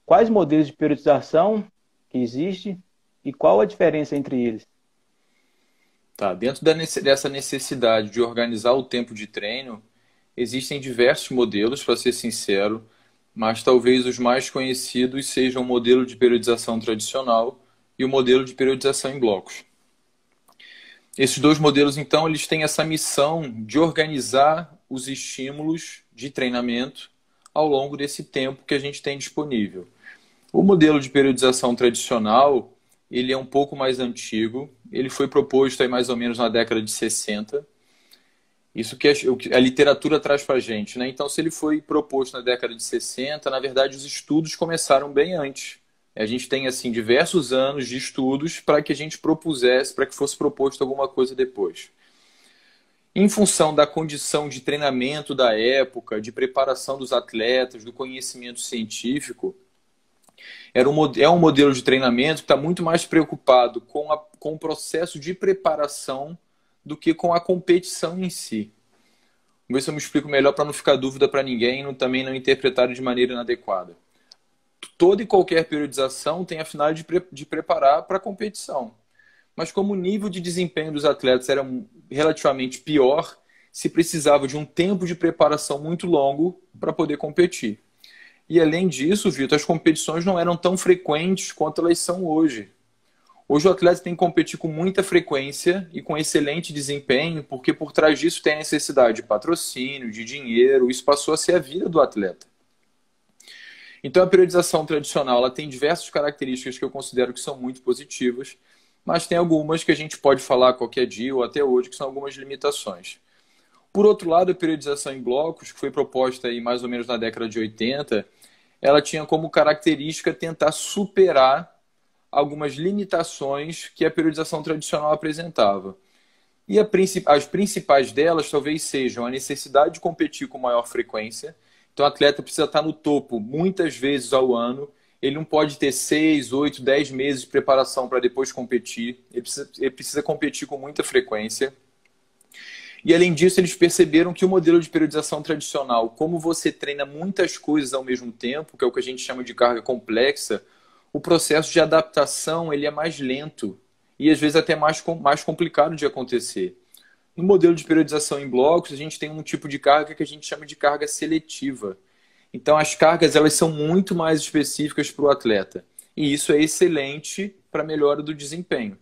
quais modelos de periodização que existem e qual a diferença entre eles? Tá, dentro dessa necessidade de organizar o tempo de treino, existem diversos modelos, para ser sincero, mas talvez os mais conhecidos sejam o modelo de periodização tradicional e o modelo de periodização em blocos. Esses dois modelos, então, eles têm essa missão de organizar os estímulos de treinamento ao longo desse tempo que a gente tem disponível. O modelo de periodização tradicional, ele é um pouco mais antigo, ele foi proposto aí mais ou menos na década de 60. Isso que a literatura traz para a gente, né? Então, se ele foi proposto na década de 60, na verdade, os estudos começaram bem antes. A gente tem, assim, diversos anos de estudos para que a gente propusesse, para que fosse proposto alguma coisa depois. Em função da condição de treinamento da época, de preparação dos atletas, do conhecimento científico, é um modelo de treinamento que está muito mais preocupado com o processo de preparação do que com a competição em si. Vamos ver se eu me explico melhor para não ficar dúvida para ninguém e também não interpretar de maneira inadequada. Toda e qualquer periodização tem a finalidade de preparar para a competição. Mas como o nível de desempenho dos atletas era relativamente pior, se precisava de um tempo de preparação muito longo para poder competir. E além disso, Vitor, as competições não eram tão frequentes quanto elas são hoje. Hoje o atleta tem que competir com muita frequência e com excelente desempenho, porque por trás disso tem a necessidade de patrocínio, de dinheiro, isso passou a ser a vida do atleta. Então a periodização tradicional ela tem diversas características que eu considero que são muito positivas, mas tem algumas que a gente pode falar qualquer dia ou até hoje, que são algumas limitações. Por outro lado, a periodização em blocos, que foi proposta aí mais ou menos na década de 80, ela tinha como característica tentar superar algumas limitações que a periodização tradicional apresentava. E as principais delas talvez sejam a necessidade de competir com maior frequência. Então, o atleta precisa estar no topo muitas vezes ao ano. Ele não pode ter 6, 8, 10 meses de preparação para depois competir. Ele precisa competir com muita frequência. E, além disso, eles perceberam que o modelo de periodização tradicional, como você treina muitas coisas ao mesmo tempo, que é o que a gente chama de carga complexa, o processo de adaptação ele é mais lento e, às vezes, até mais complicado de acontecer. No modelo de periodização em blocos, a gente tem um tipo de carga que a gente chama de carga seletiva. Então, as cargas elas são muito mais específicas para o atleta. E isso é excelente para a melhora do desempenho.